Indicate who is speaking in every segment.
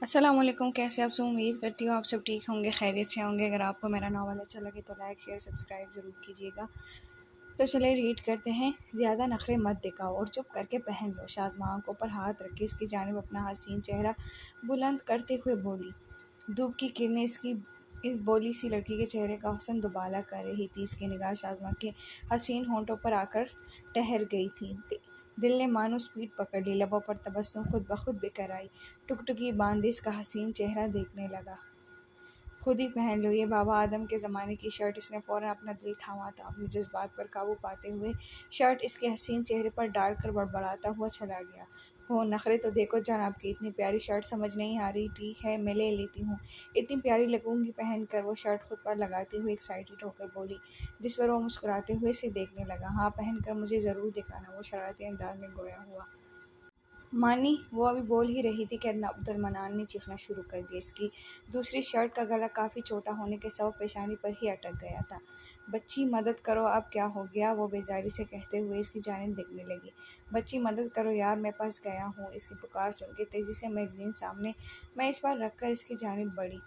Speaker 1: السلام علیکم، کیسے آپ سب؟ امید کرتی ہوں آپ سب ٹھیک ہوں گے، خیریت سے ہوں گے۔ اگر آپ کو میرا ناول اچھا لگے تو لائک شیئر سبسکرائب ضرور کیجیے گا۔ تو چلے ریڈ کرتے ہیں۔ زیادہ نخرے مت دکھاؤ اور چپ کر کے پہن لو۔ شازماں آنکھوں پر ہاتھ رکھ کے اس کی جانب اپنا حسین چہرہ بلند کرتے ہوئے بولی۔ دھوپ کی کرنیں اس بولی سی لڑکی کے چہرے کا حسن دوبالا کر رہی تھی۔ اس کی نگاہ شازماں کے حسین ہونٹوں پر آ کر ٹھہر گئی تھی۔ دل نے مانو سپیڈ پکڑ لی، لبوں پر تبسم خود بخود بکھر آئی۔ ٹکٹکی باندھے اس کا حسین چہرہ دیکھنے لگا۔ خود ہی پہن لو، یہ بابا آدم کے زمانے کی شرٹ۔ اس نے فوراً اپنا دل تھاما تھا، اپنے جذبات پر قابو پاتے ہوئے شرٹ اس کے حسین چہرے پر ڈال کر بڑبڑاتا ہوا چلا گیا۔ نخرے تو دیکھو جان، آپ کی اتنی پیاری شرٹ سمجھ نہیں آ رہی؟ ٹھیک ہے میں لے لیتی ہوں، اتنی پیاری لگوں گی پہن کر۔ وہ شرٹ خود پر لگاتے ہوئے ایکسائٹڈ ہو کر بولی، جس پر وہ مسکراتے ہوئے اسے دیکھنے لگا۔ ہاں پہن کر مجھے ضرور دکھانا، وہ شرارتی انداز میں گویا ہوا۔ مانی وہ ابھی بول ہی رہی تھی کہ عبد المنان نے چیخنا شروع کر دیا۔ اس کی دوسری شرٹ کا گلا کافی چھوٹا ہونے کے سبب پیشانی پر ہی اٹک گیا تھا۔ بچی مدد کرو، اب کیا ہو گیا؟ وہ بیزاری سے کہتے ہوئے اس کی جانب دیکھنے لگی۔ بچی مدد کرو یار، میں پھنس گیا ہوں۔ اس کی پکار سن کے تیزی سے میگزین سامنے میز پر رکھ کر اس کی جانب بڑھی۔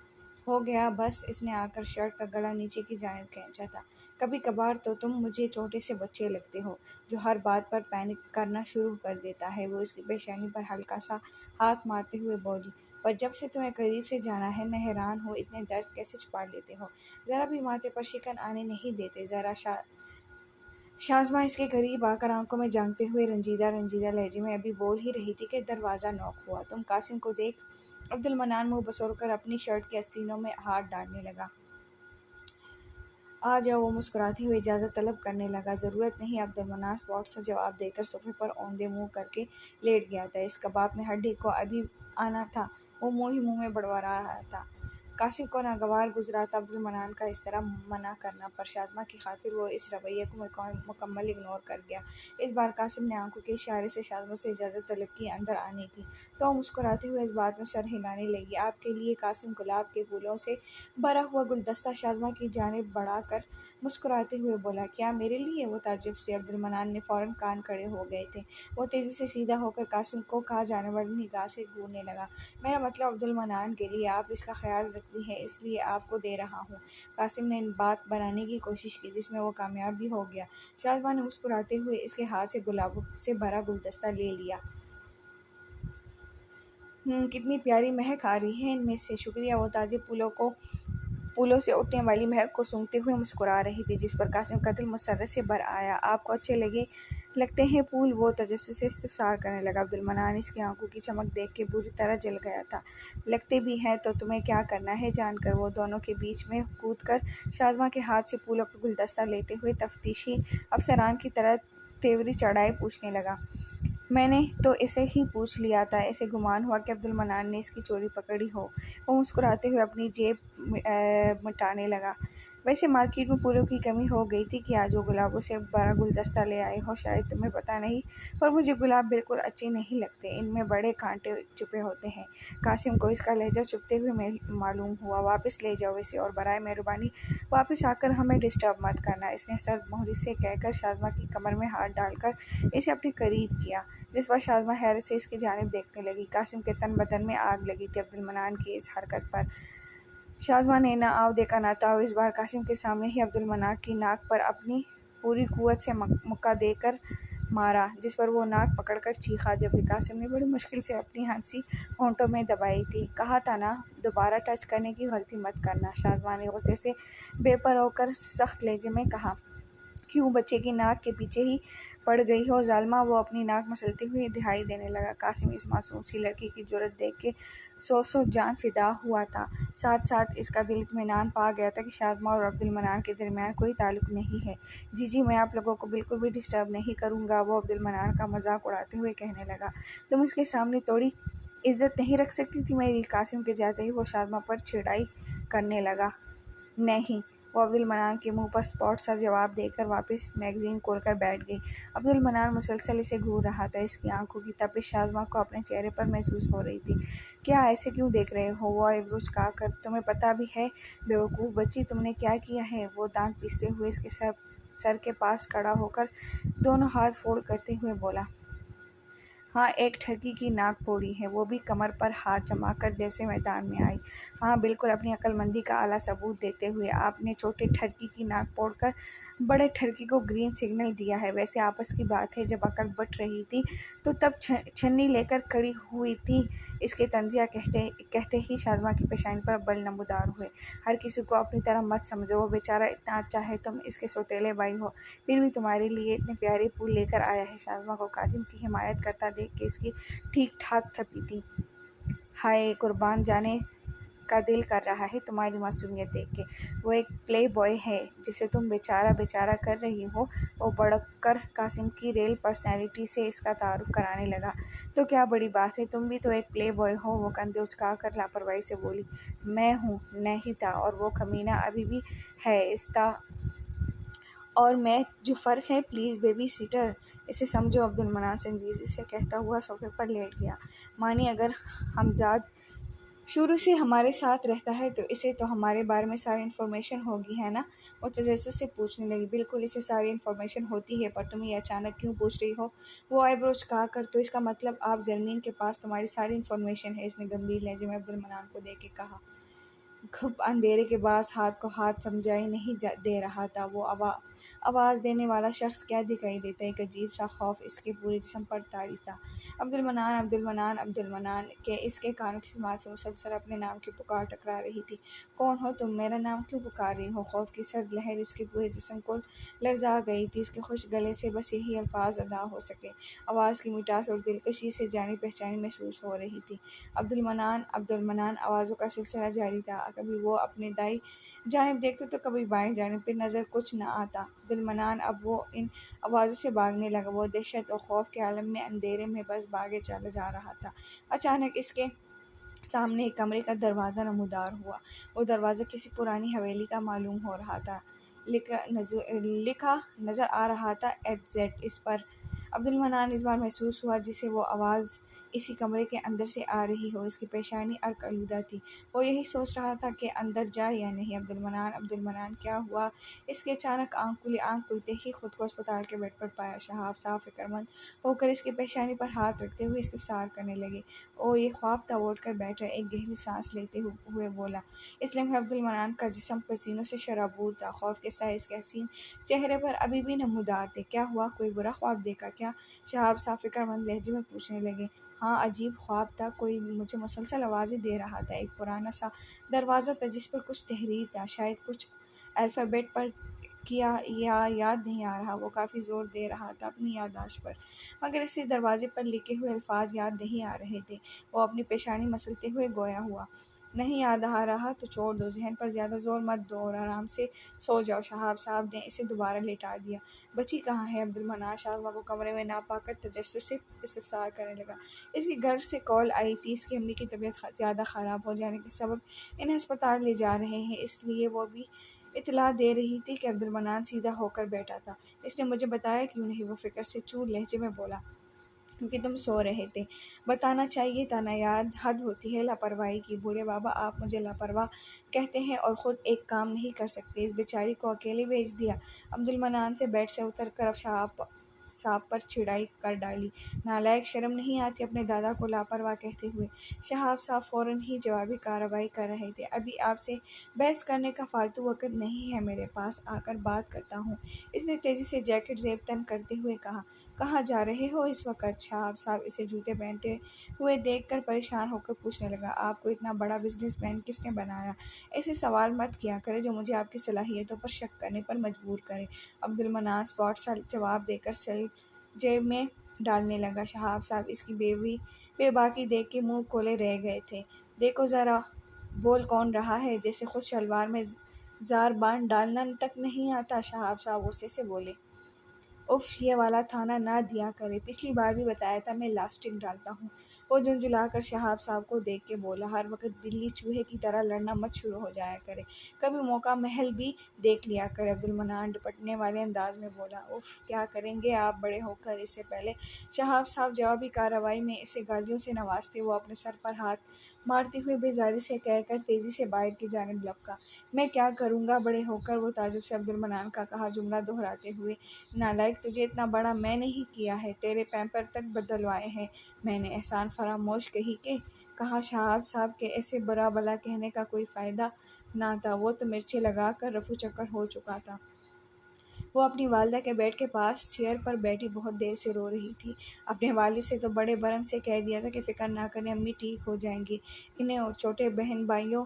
Speaker 1: ہو گیا بس، اس نے آ کر شرٹ کا گلا نیچے کی جانب کھینچا تھا۔ کبھی کبھار تو تم مجھے چھوٹے سے بچے لگتے ہو جو ہر بات پر پینک کرنا شروع کر دیتا ہے۔ وہ اس کی پیشانی پر ہلکا سا ہاتھ مارتے ہوئے بولی، پر جب سے تمہیں قریب سے جانا ہے میں حیران ہوں، اتنے درد کیسے چھپا لیتے ہو؟ ذرا بھی ماتھے پر شکن آنے نہیں دیتے ذرا۔ شازماں اس کے قریب آ کر آنکھوں میں جھانکتے ہوئے رنجیدہ لہجے میں ابھی بول ہی رہی تھی کہ دروازہ نوک ہوا۔ تم قاسم کو دیکھ۔ عبد المنان منہ بسور کر اپنی شرٹ کے آستینوں میں ہاتھ ڈالنے لگا۔ آ جاؤ، وہ مسکراتے ہوئے اجازت طلب کرنے لگا۔ ضرورت نہیں، عبد المنان سپاٹ سا جواب دے کر صوفے پر اوندے منہ کر کے لیٹ گیا تھا۔ اس کباب میں ہڈی کو ابھی آنا تھا، وہ منہ ہی منہ میں بڑبڑا رہا تھا۔ قاسم کو ناگوار گزرا تھا عبد المنان کا اس طرح منع کرنا، پر شازماں کی خاطر وہ اس رویے کو مکمل اگنور کر گیا۔ اس بار قاسم نے آنکھوں کے اشارے سے شازماں سے اجازت طلب کی اندر آنے کی، تو وہ مسکراتے ہوئے اس بات میں سر ہلانے لگی۔ آپ کے لیے قاسم گلاب کے پھولوں سے بھرا ہوا گلدستہ شازماں کی جانب بڑھا کر مسکراتے ہوئے بولا۔ کیا میرے لیے؟ وہ تعجب سے عبد المنان نے فوراً کان کھڑے ہو گئے تھے۔ وہ تیزی سے سیدھا ہو کر قاسم کو کہا جانے والی نگاہ سے گھورنے لگا۔ میرا مطلب عبد المنان کے لیے، آپ اس کا خیال رکھتی ہیں اس لیے آپ کو دے رہا ہوں۔ قاسم نے بات بنانے کی کوشش کی جس میں وہ کامیاب بھی ہو گیا۔ شازماں نے مسکراتے ہوئے اس کے ہاتھ سے گلابوں سے بھرا گلدستہ لے لیا۔ کتنی پیاری مہک آ رہی ہے ان میں سے، شکریہ۔ وہ تازے پھولوں سے اٹھنے والی مہک کو سونگھتے ہوئے مسکرا رہی تھی، جس پر قاسم کا دل مسرت سے بھر آیا۔ آپ کو اچھے لگتے ہیں پھول؟ وہ تجسس سے استفسار کرنے لگا۔ عبد المنان اس کی آنکھوں کی چمک دیکھ کے بری طرح جل گیا تھا۔ لگتے بھی ہیں تو تمہیں کیا کرنا ہے جان کر؟ وہ دونوں کے بیچ میں کود کر شازماں کے ہاتھ سے پھولوں کا گلدستہ لیتے ہوئے تفتیشی افسران کی طرح تیوری چڑھائے پوچھنے لگا۔ میں نے تو اسے ہی پوچھ لیا تھا، اسے گمان ہوا کہ عبد المنان نے اس کی چوری پکڑی ہو۔ وہ مسکراتے ہوئے اپنی جیب مٹانے لگا۔ ویسے مارکیٹ میں پھولوں کی کمی ہو گئی تھی کہ آج وہ گلابوں سے بھرا گلدستہ لے آئے ہو، شاید تمہیں پتہ نہیں، پر مجھے گلاب بالکل اچھے نہیں لگتے، ان میں بڑے کانٹے چھپے ہوتے ہیں۔ قاسم کو اس کا لہجہ چبھتے ہوئے معلوم ہوا۔ واپس لے جاؤ اسے، اور برائے مہربانی واپس آ کر ہمیں ڈسٹرب مت کرنا، اس نے سرد مہری سے کہہ کر شازماں کی کمر میں ہاتھ ڈال کر اسے اپنے قریب کیا، جس پر شازماں حیرت سے اس کی جانب دیکھنے لگی۔ قاسم کے تن بدن میں آگ لگی تھی عبد المنان کی اس حرکت پر۔ شازماں نے نہ آؤ دیکھا نہ تاؤ، اس بار قاسم کے سامنے ہی عبد المنان کی ناک پر اپنی پوری قوت سے مکہ دے کر مارا، جس پر وہ ناک پکڑ کر چیخا، جبکہ قاسم نے بڑی مشکل سے اپنی ہنسی ہونٹوں میں دبائی تھی۔ کہا تھا نا دوبارہ ٹچ کرنے کی غلطی مت کرنا، شازماں نے غصے سے بے پر ہو کر سخت لہجے میں کہا۔ کیوں بچے کی ناک کے پیچھے ہی پڑ گئی ہو ظالمہ؟ وہ اپنی ناک مسلتے ہوئے دہائی دینے لگا۔ قاسم اس معصوم سی لڑکی کی جرأت دیکھ کے سو جان فدا ہوا تھا، ساتھ ساتھ اس کا دل اطمینان پا گیا تھا کہ شازماں اور عبد المنان کے درمیان کوئی تعلق نہیں ہے۔ جی میں آپ لوگوں کو بالکل بھی ڈسٹرب نہیں کروں گا، وہ عبد المنان کا مذاق اڑاتے ہوئے کہنے لگا۔ تم اس کے سامنے تھوڑی عزت نہیں رکھ سکتی تھی میری؟ قاسم کے جاتے ہی وہ شازماں پر چڑھائی کرنے لگا۔ نہیں، وہ عبد المنان کے منہ پر سپاٹ سا جواب دے کر واپس میگزین کھول کر بیٹھ گئی۔ عبد المنان مسلسل اسے گھور رہا تھا، اس کی آنکھوں کی تپش شازماں کو اپنے چہرے پر محسوس ہو رہی تھی۔ کیا ایسے کیوں دیکھ رہے ہو؟ وہ ایبرو جھکا کر، تمہیں پتہ بھی ہے بیوقوف بچی تم نے کیا کیا ہے؟ وہ دانت پیستے ہوئے اس کے سر کے پاس کھڑا ہو کر دونوں ہاتھ فولڈ کرتے ہوئے بولا۔ ہاں، ایک ٹھرکی کی ناک پھوڑی ہے، وہ بھی کمر پر ہاتھ جما کر جیسے میدان میں آئی۔ ہاں بالکل، اپنی عقل مندی کا اعلیٰ ثبوت دیتے ہوئے آپ نے چھوٹے ٹھرکی کی ناک پھوڑ کر بڑے ٹھرکی کو گرین سگنل دیا ہے۔ ویسے آپس کی بات ہے، جب عقل بٹ رہی تھی تو تب چھنی لے کر کھڑی ہوئی تھی۔ اس کے طنزیہ کہتے ہی شادماں کی پیشانی پر بل نمودار ہوئے۔ ہر کسی کو اپنی طرح مت سمجھو، وہ بیچارہ اتنا اچھا ہے، تم اس کے سوتیلے بھائی ہو، پھر بھی تمہارے لیے اتنے پیارے پھول لے کر آیا ہے۔ شادماں کو قاسم کی حمایت کرتا دیکھ کے اس کی ٹھیک ٹھاک تھپی تھی۔ ہائے قربان جانے کا دل کر رہا ہے تمہاری معصومیت دیکھ کے۔ وہ ایک پلے بوائے ہے جسے تم بیچارہ بیچارہ کر رہی ہو۔ وہ بڑھ کر قاسم کی ریل پرسنالٹی سے اس کا تعارف کرانے لگا۔ تو کیا بڑی بات ہے، تم بھی تو ایک پلے بوائے ہو۔ وہ کندھے اچکا کر لاپرواہی سے بولی۔ میں ہوں نہیتا، اور وہ کمینہ ابھی بھی ہے استا اور میں، جو فرق ہے۔ پلیز بیبی سیٹر اسے سمجھو۔ عبد المنان سنجیدگی سے کہتا ہوا صوفے پر لیٹ گیا۔ مانی اگر حمزاد شروع سے ہمارے ساتھ رہتا ہے تو اسے تو ہمارے بارے میں ساری انفارمیشن ہوگی، ہے نا؟ وہ تجسس سے پوچھنے لگی۔ بالکل اسے ساری انفارمیشن ہوتی ہے، پر تم یہ اچانک کیوں پوچھ رہی ہو؟ وہ آئی برو چکا کر، تو اس کا مطلب آپ زرمین کے پاس تمہاری ساری انفارمیشن ہے؟ اس نے گمبھیر لہجے میں عبد المنان کو دیکھ کے کہا۔ گھپ اندھیرے کے باعث ہاتھ کو ہاتھ سمجھائی نہیں دے رہا تھا۔ وہ آواز دینے والا شخص کیا دکھائی دیتا؟ ایک عجیب سا خوف اس کے پورے جسم پر طاری تھا۔ عبد المنان، عبد المنان، عبد المنان کہ اس کے کانوں کی سماعت سے مسلسل اپنے نام کی پکار ٹکرا رہی تھی۔ کون ہو تم؟ میرا نام کیوں پکار رہی ہو؟ خوف کی سرد لہر اس کے پورے جسم کو لرزا گئی تھی۔ اس کے خشک گلے سے بس یہی الفاظ ادا ہو سکے۔ آواز کی مٹھاس اور دلکشی سے جانی پہچانی محسوس ہو رہی تھی۔ عبد المنان، عبد المنان آوازوں کا سلسلہ جاری تھا۔ کبھی وہ اپنے دائیں جانب دیکھتے تو کبھی بائیں جانب، پھر نظر کچھ نہ آتا۔ عبد المنان اب وہ ان آوازوں سے بھاگنے لگا۔ وہ دہشت و خوف کے عالم میں اندھیرے میں بس بھاگے چلا جا رہا تھا۔ اچانک اس کے سامنے ایک کمرے کا دروازہ نمودار ہوا۔ وہ دروازہ کسی پرانی حویلی کا معلوم ہو رہا تھا۔ لکھا نظر آ رہا تھا ایگزٹ اس پر۔ عبد المنان اس بار محسوس ہوا جسے وہ آواز اسی کمرے کے اندر سے آ رہی ہو۔ اس کی پیشانی عرق آلودہ تھی۔ وہ یہی سوچ رہا تھا کہ اندر جائے یا نہیں۔ عبد المنان، عبد المنان کیا ہوا؟ اس کے اچانک آنکھ کھلتے ہی خود کو اسپتال کے بیڈ پر پایا۔ شہاب صاحب فکر مند ہو کر اس کی پیشانی پر ہاتھ رکھتے ہوئے استفسار کرنے لگے۔ اوہ یہ خواب تھا؟ وہ اٹھ کر بیٹھا، ایک گہری سانس لیتے ہوئے بولا۔ اس لمحے عبد المنان کا جسم پسینوں سے شرابور تھا۔ خوف کے سائے اس کے حسین چہرے پر ابھی بھی نمودار تھے۔ کیا ہوا؟ کوئی برا خواب دیکھا کیا؟ شہاب صاحب فکر مند لہجے میں پوچھنے لگے۔ ہاں عجیب خواب تھا، کوئی مجھے مسلسل آوازیں دے رہا تھا۔ ایک پرانا سا دروازہ تھا جس پر کچھ تحریر تھا، شاید کچھ الفابیٹ پر کیا یا یاد نہیں آ رہا۔ وہ کافی زور دے رہا تھا اپنی یادداشت پر، مگر اسی دروازے پر لکھے ہوئے الفاظ یاد نہیں آ رہے تھے۔ وہ اپنی پیشانی مسلتے ہوئے گویا ہوا۔ نہیں یاد آ رہا تو چھوڑ دو، ذہن پر زیادہ زور مت دو اور آرام سے سو جاؤ۔ شہاب صاحب نے اسے دوبارہ لیٹا دیا۔ بچی کہاں ہے؟ عبد المنان شادماں کو کمرے میں نہ پا کر تجسس سے استفسار کرنے لگا۔ اس کے گھر سے کال آئی تھی، اس کی امی کی طبیعت زیادہ خراب ہو جانے کے سبب انہیں ہسپتال لے جا رہے ہیں، اس لیے وہ بھی اطلاع دے رہی تھی کہ عبد المنان سیدھا ہو کر بیٹھا تھا۔ اس نے مجھے بتایا کیوں نہیں؟ وہ فکر سے چور لہجے میں بولا۔ کیونکہ تم سو رہے تھے۔ بتانا چاہیے تھا نا یار، حد ہوتی ہے لاپرواہی کی۔ بوڑھے بابا آپ مجھے لاپرواہ کہتے ہیں اور خود ایک کام نہیں کر سکتے۔ اس بیچاری کو اکیلے بھیج دیا۔ عبد المنان سے بیڈ سے اتر کر اب شہاب صاحب پر چڑھائی کر ڈالی۔ نالائق، شرم نہیں آتی اپنے دادا کو لاپرواہ کہتے ہوئے؟ شہاب صاحب فوراً ہی جوابی کارروائی کر رہے تھے۔ ابھی آپ سے بحث کرنے کا فالتو وقت نہیں ہے میرے پاس، آ کر بات کرتا ہوں۔ اس نے تیزی سے جیکٹ زیب تن کرتے ہوئے کہا۔ کہاں جا رہے ہو اس وقت؟ شہاب صاحب اسے جوتے پہنتے ہوئے دیکھ کر پریشان ہو کر پوچھنے لگا۔ آپ کو اتنا بڑا بزنس مین کس نے بنایا؟ ایسے سوال مت کیا کریں جو مجھے آپ کی صلاحیتوں پر شک کرنے پر مجبور کریں۔ عبد المنان اسپاٹ سا جواب دے کر سیل جیب میں ڈالنے لگا۔ شہاب صاحب اس کی بے باکی دیکھ کے منہ کھولے رہ گئے تھے۔ دیکھو ذرا بول کون رہا ہے، جیسے خود شلوار میں زار باندھ ڈالنا تک نہیں آتا۔ شہاب صاحب غصے سے بولے۔ اف، یہ والا تھانہ نہ دیا کرے، پچھلی بار بھی بتایا تھا میں لاسٹک ڈالتا ہوں۔ وہ جھنجھلا کر شہاب صاحب کو دیکھ کے بولا، ہر وقت بلی چوہے کی طرح لڑنا مت شروع ہو جایا کرے، کبھی موقع محل بھی دیکھ لیا کرے۔ عبدالمنان ڈپٹنے والے انداز میں بولا، اف، کیا کریں گے آپ بڑے ہو کر؟ اس سے پہلے شہاب صاحب جوابی کارروائی میں اسے گالیوں سے نوازتے، وہ اپنے سر پر ہاتھ مارتے ہوئے بیزاری سے کہہ کر تیزی سے باہر کی جانب لپکا۔ میں کیا کروں گا بڑے ہو کر؟ وہ تعجب سے عبدالمنان کا کہا جملہ دہراتے ہوئے، نالائق، تجھے اتنا بڑا میں نہیں کیا ہے، تیرے پیمپر تک بدلوائے ہیں میں نے، احسان فراموش کہیں کہ۔ کہا شہاب صاحب کے ایسے برا بلا کہنے کا کوئی فائدہ نہ تھا، وہ تو مرچیں لگا کر رفو چکر ہو چکا تھا۔ وہ اپنی والدہ کے بیڈ کے پاس چیئر پر بیٹھی بہت دیر سے رو رہی تھی۔ اپنے والد سے تو بڑے برم سے کہہ دیا تھا کہ فکر نہ کریں، امی ٹھیک ہو جائیں گی، انہیں اور چھوٹے بہن بھائیوں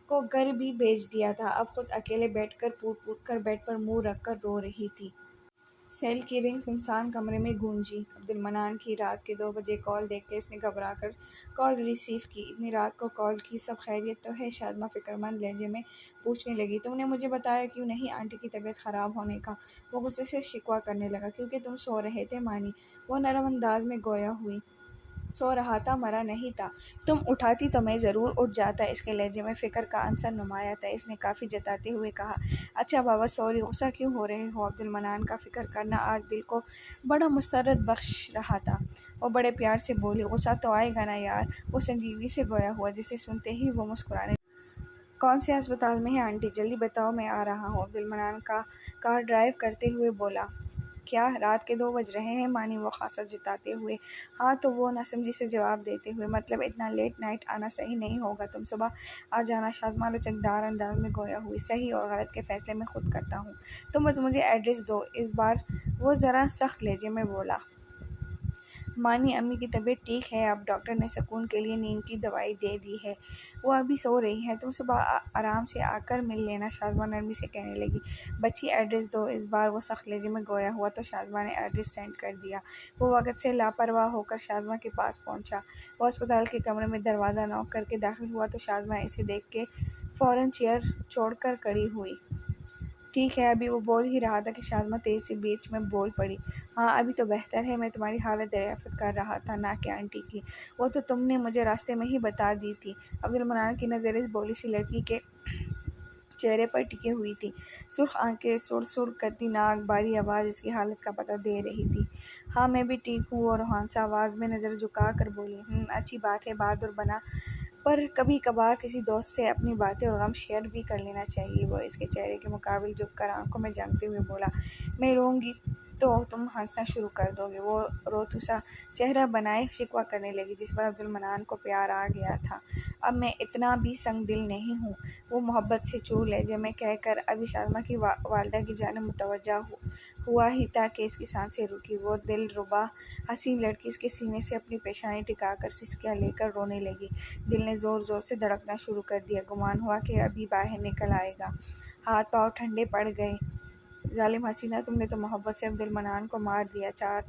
Speaker 1: کو گھر بھی بھیج دیا تھا، اب خود اکیلے بیٹھ کر پوٹ پوٹ کر بیڈ پر منہ رکھ کر رو رہی تھی۔ سیل کی رنگ سنسان کمرے میں گونجی۔ عبدالمنان کی رات کے 2 بجے کال دیکھ کے اس نے گھبرا کر کال ریسیو کی۔ اتنی رات کو کال کی، سب خیریت تو ہے؟ شاذمہ فکرمند لہجے میں پوچھنے لگی۔ تم نے مجھے بتایا کیوں نہیں آنٹی کی طبیعت خراب ہونے کا؟ وہ غصے سے شکوہ کرنے لگا۔ کیونکہ تم سو رہے تھے مانی، وہ نرم انداز میں گویا ہوئی۔ سو رہا تھا، مرا نہیں تھا، تم اٹھاتی تو میں ضرور اٹھ جاتا۔ اس کے لہجے میں فکر کا عنصر نمایاں تھا۔ اس نے کافی جتاتے ہوئے کہا، اچھا بابا سوری، غصہ کیوں ہو رہے ہو؟ عبدالمنان کا فکر کرنا آج دل کو بڑا مسرت بخش رہا تھا۔ وہ بڑے پیار سے بولی، غصہ تو آئے گا نا یار؟ وہ سنجیدگی سے گویا ہوا، جسے سنتے ہی وہ مسکرانے لگا۔ کون سے ہسپتال میں ہے آنٹی؟ جلدی بتاؤ، میں آ رہا ہوں۔ عبدالمنان کا کار ڈرائیو کرتے ہوئے بولا۔ کیا رات کے 2 بج رہے ہیں مانی؟ وہ خاصا جتاتے ہوئے۔ ہاں تو وہ ناسمجھی سے جواب دیتے ہوئے، مطلب اتنا لیٹ نائٹ آنا صحیح نہیں ہوگا، تم صبح آ جانا۔ شاذمہ لچکدار انداز میں گویا ہوئی، صحیح اور غلط کے فیصلے میں خود کرتا ہوں، تم بس مجھے ایڈریس دو۔ اس بار وہ ذرا سخت لہجے میں بولا۔ مانی، امی کی طبیعت ٹھیک ہے، اب ڈاکٹر نے سکون کے لیے نیند کی دوائی دے دی ہے، وہ ابھی سو رہی ہے، تم صبح آرام سے آ کر مل لینا۔ شاذمہ نرمی سے کہنے لگی، بچی ایڈریس دو۔ اس بار وہ سخت لہجے میں گویا ہوا تو شاذمہ نے ایڈریس سینڈ کر دیا۔ وہ وقت سے لاپرواہ ہو کر شاذمہ کے پاس پہنچا۔ وہ اسپتال کے کمرے میں دروازہ نوک کر کے داخل ہوا تو شاذمہ اسے دیکھ کے فوراً چیئر چھوڑ کر کھڑی ہوئی۔ ٹھیک ہے؟ ابھی وہ بول ہی رہا تھا کہ شاذمہ تیز سے بیچ میں بول پڑی، ہاں ابھی تو بہتر ہے، میں تمہاری حالت دریافت کر رہا تھا، نہ کہ آنٹی کی، وہ تو تم نے مجھے راستے میں ہی بتا دی تھی۔ عبدالمنان کی نظر اس بولی سی لڑکی کے چہرے پر ٹکی ہوئی تھی، سرخ آنکھیں، سر سر کرتی ناک، باری آواز اس کی حالت کا پتہ دے رہی تھی۔ ہاں میں بھی ٹھیک ہوں، وہ روحانسہ آواز میں نظر جھکا کر بولی۔ اچھی بات ہے، بہادر بنا، پر کبھی کبھار کسی دوست سے اپنی باتیں اور غم شیئر بھی کر لینا چاہیے۔ وہ اس کے چہرے کے مقابل جھک کر آنکھوں میں جھانکتے ہوئے بولا، میں روؤں گی تو تم ہنسنا شروع کر دو گے۔ وہ روتو سا چہرہ بنائے شکوہ کرنے لگی، جس پر عبدالمنان کو پیار آ گیا تھا۔ اب میں اتنا بھی سنگ دل نہیں ہوں، وہ محبت سے چور لہجے میں کہہ کر ابھی شاذمہ کی والدہ کی جانب متوجہ ہوا ہی تھا کہ اس کی سانسیں رکی۔ وہ دل ربا حسین لڑکی اس کے سینے سے اپنی پیشانی ٹکا کر سسکیاں لے کر رونے لگی۔ دل نے زور زور سے دھڑکنا شروع کر دیا، گمان ہوا کہ ابھی باہر نکل آئے گا۔ ہاتھ پاؤں ٹھنڈے پڑ گئے۔ ظالم حسینہ، تم نے تو محبت سے عبدالمنان کو مار دیا، چار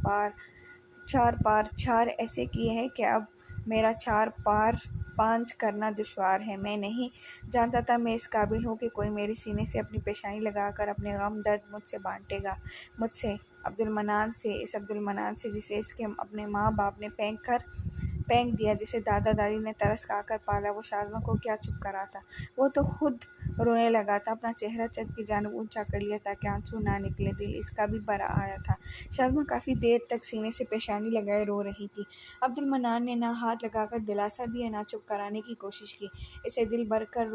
Speaker 1: پار چھار ایسے کیے ہیں کہ اب میرا 4 پار 5 کرنا دشوار ہے۔ میں نہیں جانتا تھا میں اس قابل ہوں کہ کوئی میرے سینے سے اپنی پیشانی لگا کر اپنے غم درد مجھ سے بانٹے گا، مجھ سے، عبدالمنان سے، اس عبدالمنان سے جسے اس کے اپنے ماں باپ نے پھینک دیا، جسے دادا دادی نے ترس کھا کر پالا۔ وہ شاذمہ کو کیا چپ کرا تھا، وہ تو خود رونے لگا تھا، اپنا چہرہ چھت کی جانب اونچا کر لیا تاکہ آنسو نہ نکلے۔ دل اس کا بھی بھر آیا تھا۔ شاذمہ کافی دیر تک سینے سے پیشانی لگائے رو رہی تھی۔ عبدالمنان نے نہ ہاتھ لگا کر دلاسا دیا، نہ چپ کرانے کی کوشش کی، اسے دل بھر کر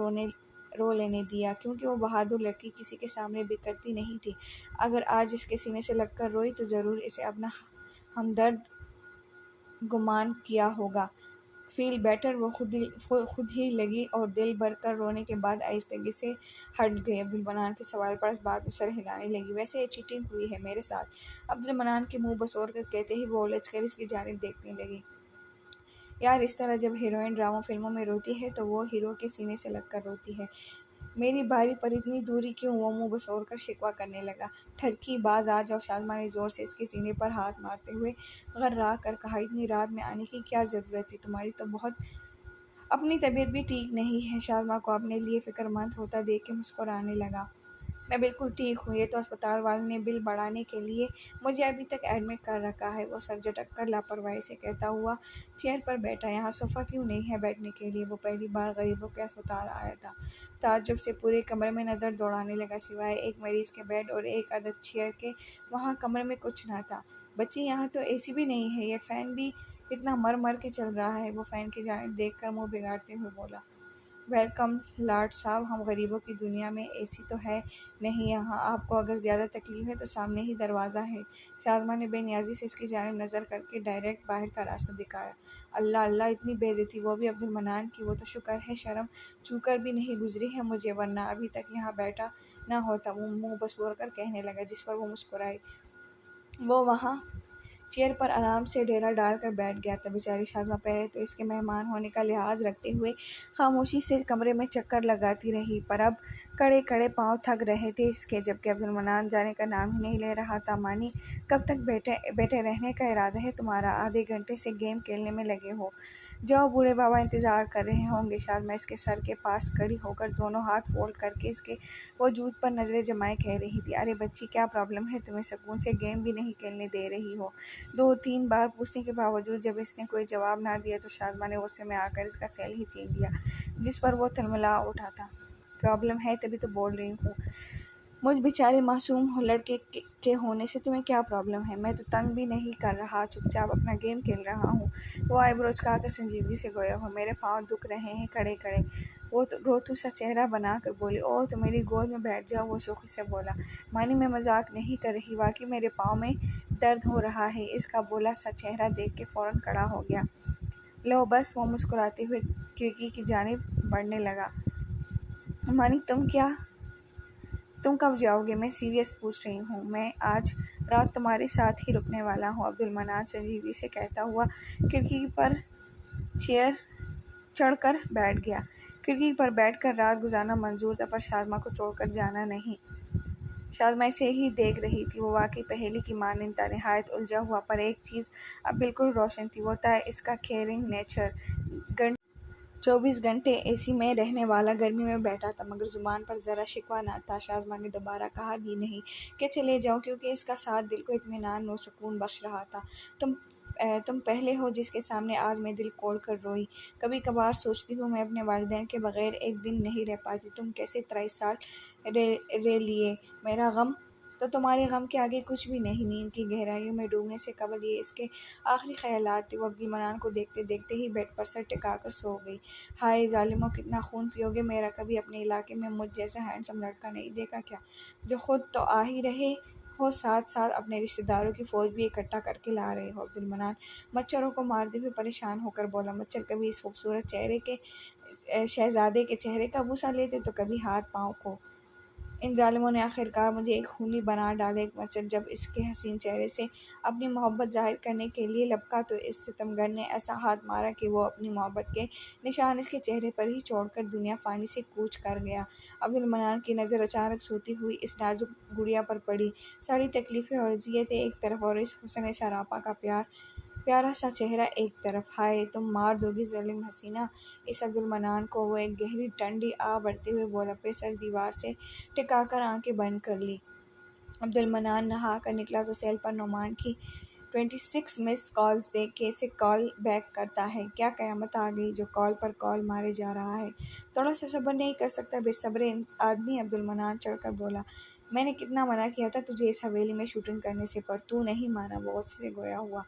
Speaker 1: رو لینے دیا، کیونکہ وہ بہادر لڑکی کسی کے سامنے بکھرتی نہیں تھی۔ اگر آج اس کے سینے سے لگ کر روئی تو ضرور اسے اپنا ہمدرد گمان کیا ہوگا۔ فیل بیٹر، وہ خود ہی لگی اور دل بھر کر رونے کے بعد آہستگی سے ہٹ گئی۔ عبدالمنان کے سوال پر اس بات میں سر ہلانے لگی، ویسے یہ چیٹنگ ہوئی ہے میرے ساتھ؟ عبدالمنان کے منہ بسور کر کہتے ہی وہ الجھ کر اس کی جانب دیکھنے لگی۔ یار اس طرح جب ہیروئن ڈراموں فلموں میں روتی ہے تو وہ ہیرو کے سینے سے لگ کر روتی ہے، میری بھاری پر اتنی دوری کیوں؟ وہ منہ بسور کر شکوہ کرنے لگا۔ ٹھرکی، باز آ جاؤ۔ شاذمہ نے زور سے اس کے سینے پر ہاتھ مارتے ہوئے غرا کر کہا، اتنی رات میں آنے کی کیا ضرورت تھی؟ تمہاری تو اپنی طبیعت بھی ٹھیک نہیں ہے۔ شاذمہ کو اپنے لیے فکر مند ہوتا دیکھ کے مسکرانے لگا۔ میں بالکل ٹھیک ہوں، یہ تو اسپتال والوں نے بل بڑھانے کے لیے مجھے ابھی تک ایڈمٹ کر رکھا ہے، وہ سر جھٹک کر لاپرواہی سے کہتا ہوا چیئر پر بیٹھا۔ یہاں صوفہ کیوں نہیں ہے بیٹھنے کے لیے؟ وہ پہلی بار غریبوں کے اسپتال آیا تھا۔ تعجب سے پورے کمرے میں نظر دوڑانے لگا، سوائے ایک مریض کے بیڈ اور ایک عدد چیئر کے وہاں کمرے میں کچھ نہ تھا۔ بچی، یہاں تو اے سی بھی نہیں ہے، یہ فین بھی اتنا مر مر کے چل رہا ہے۔ وہ فین کی جانب دیکھ کر منہ بگاڑتے ہوئے بولا، ویلکم لارڈ صاحب، ہم غریبوں کی دنیا میں اے سی تو ہے نہیں یہاں، آپ کو اگر زیادہ تکلیف ہے تو سامنے ہی دروازہ ہے۔ شادماں نے بے نیازی سے اس کی جانب نظر کر کے ڈائریکٹ باہر کا راستہ دکھایا۔ اللہ اللہ، اتنی بے عزتی، وہ بھی عبد المنان کی! وہ تو شکر ہے شرم چو کر بھی نہیں گزری ہے مجھے، ورنہ ابھی تک یہاں بیٹھا نہ ہوتا۔ وہ منہ بسور کر کہنے لگا، جس پر وہ مسکرائی۔ وہ وہاں چیئر پر آرام سے ڈیرا ڈال کر بیٹھ گیا تھا۔ بیچاری شازماں پہلے تو اس کے مہمان ہونے کا لحاظ رکھتے ہوئے خاموشی سے کمرے میں چکر لگاتی رہی، پر اب کڑے کڑے پاؤں تھک رہے تھے اس کے، جبکہ عبد المنان جانے کا نام ہی نہیں لے رہا تھا۔ مانی، کب تک بیٹھے رہنے کا ارادہ ہے تمہارا؟ آدھے گھنٹے سے گیم کھیلنے میں لگے ہو، جاؤ، بوڑھے بابا انتظار کر رہے ہوں گے۔ شازماں اس کے سر کے پاس کھڑی ہو کر دونوں ہاتھ فولڈ کر کے اس کے وجود پر نظریں جمائے کہہ رہی تھی، ارے بچی، کیا پرابلم ہے تمہیں؟ سکون سے گیم بھی نہیں کھیلنے دے رہی ہو؟ دو تین بار پوچھنے کے باوجود جب اس نے کوئی جواب نہ دیا تو شازماں نے غصے میں آ کر اس کا سیل ہی چھین لیا، جس پر وہ تلملا اٹھا تھا۔ پرابلم ہے تبھی تو بول رہی ہوں، مجھ بیچارے معصوم لڑکے کے ہونے سے تمہیں کیا پرابلم ہے؟ میں تو تنگ بھی نہیں کر رہا، چپ چاپ اپنا گیم کھیل رہا ہوں۔ وہ آئی برو اچکا کر سنجیدگی سے گویا ہوا، میرے پاؤں دکھ رہے ہیں کھڑے کھڑے۔ وہ روتو سا چہرہ بنا کر بولی، اوہ تو میری گود میں بیٹھ جاؤ، وہ شوخی سے بولا۔ مانی، میں مذاق نہیں کر رہی، واقعی میرے پاؤں میں درد ہو رہا ہے۔ اس کا بولا سا چہرہ دیکھ کے فوراً کھڑا ہو گیا۔ لو بس، وہ مسکراتے ہوئے کھڑکی کی جانب بڑھنے لگا۔ مانی، تم کب جاؤ گے؟ میں سیریس پوچھ رہی ہوں، میں آج رات تمہارے ساتھ ہی رکنے والا ہوں، عبد المنان سنجیدگی سے کہتا ہوا کھڑکی پر چیئر چڑھ کر بیٹھ گیا۔ کھڑکی پر بیٹھ کر رات گزارنا منظور تھا، پر شازماں کو چھوڑ کر جانا نہیں۔ شازماں اسے ہی دیکھ رہی تھی، وہ واقعی پہیلی کی مانند تھا، نہایت الجھا ہوا، پر ایک چیز اب بالکل روشن تھی، وہ تھا اس کا کیئرنگ نیچر۔ 24 گھنٹے اے سی میں رہنے والا گرمی میں بیٹھا تھا، مگر زبان پر ذرا شکوہ نہ تھا۔ شازماں نے دوبارہ کہا بھی نہیں کہ چلے جاؤ، کیونکہ اس کا ساتھ دل کو اطمینان و سکون بخش رہا تھا۔ تم پہلے ہو جس کے سامنے آج میں دل کھول کر روئی۔ کبھی کبھار سوچتی ہوں میں اپنے والدین کے بغیر ایک دن نہیں رہ پاتی، تم کیسے 23 سال رہ لیے؟ میرا غم تو تمہارے غم کے آگے کچھ بھی نہیں۔ نیند کی گہرائیوں میں ڈوبنے سے قبل یہ اس کے آخری خیالات تھے۔ وہ عبد المنان کو دیکھتے دیکھتے ہی بیڈ پر سر ٹکا کر سو گئی۔ ہائے ظالمو، کتنا خون پیو گے میرا! کبھی اپنے علاقے میں مجھ جیسا ہینڈسم لڑکا نہیں دیکھا کیا، جو خود تو آ ہی رہے ہو، ساتھ ساتھ اپنے رشتہ داروں کی فوج بھی اکٹھا کر کے لا رہے ہو؟ عبد المنان مچھروں کو مارتے ہوئے پریشان ہو کر بولا، مچھر کبھی اس خوبصورت شہزادے کے چہرے کا بوسہ لیتے تو کبھی ہاتھ پاؤں کو۔ ان ظالموں نے آخرکار مجھے ایک خونی بنا ڈالا۔ ایک مچھر جب اس کے حسین چہرے سے اپنی محبت ظاہر کرنے کے لیے لپکا تو اس ستمگر نے ایسا ہاتھ مارا کہ وہ اپنی محبت کے نشان اس کے چہرے پر ہی چھوڑ کر دنیا فانی سے کوچ کر گیا۔ عبد المنان کی نظر اچانک سوتی ہوئی اس نازک گڑیا پر پڑی، ساری تکلیفیں اور اذیتیں ایک طرف اور اس حسن سراپا کا پیارا سا چہرہ ایک طرف۔ ہائے، تم مار دو گی ظالم حسینہ اس عبد المنان کو! وہ ایک گہری ٹھنڈی آہ بھرتے ہوئے بولا، پھر سر دیوار سے ٹکا کر آنکھیں بند کر لی۔ عبد المنان نہا کر نکلا تو سیل پر نعمان کی 26 مس کالز دیکھ کے اسے کال بیک کرتا ہے، کیا قیامت آ گئی جو کال پر کال مارے جا رہا ہے؟ تھوڑا سا صبر نہیں کر سکتا بے صبر آدمی؟ عبد المنان چڑھ کر بولا، میں نے کتنا منع کیا تھا تجھے اس حویلی میں شوٹنگ کرنے سے، پر تو نہیں مانا۔ وہ غصے سے گویا ہوا،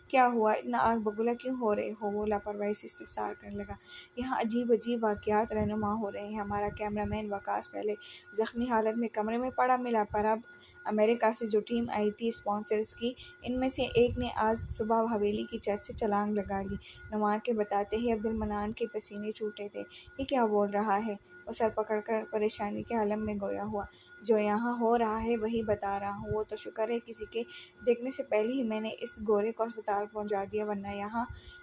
Speaker 1: کیا ہوا؟ اتنا آگ بگولا کیوں ہو رہے ہو؟ وہ لاپرواہی سے استفسار کرنے لگا، یہاں عجیب عجیب واقعات رونما ہو رہے ہیں۔ ہمارا کیمرہ مین وقاص پہلے زخمی حالت میں کمرے میں پڑا ملا، پر اب امریکہ سے جو ٹیم آئی تھی اسپانسرز کی، ان میں سے ایک نے آج صبح حویلی کی چھت سے چھلانگ لگا لی۔ نعمان کے بتاتے ہی عبد المنان کے پسینے چھوٹے تھے، یہ کیا بول رہا ہے؟ وہ سر پکڑ کر پریشانی کے عالم میں گویا ہوا، جو یہاں ہو رہا ہے وہی بتا رہا ہوں۔ وہ تو شکر ہے کسی کے دیکھنے سے پہلے ہی میں نے اس گورے کو اسپتال پہنچا دیا، ورنہ یہاں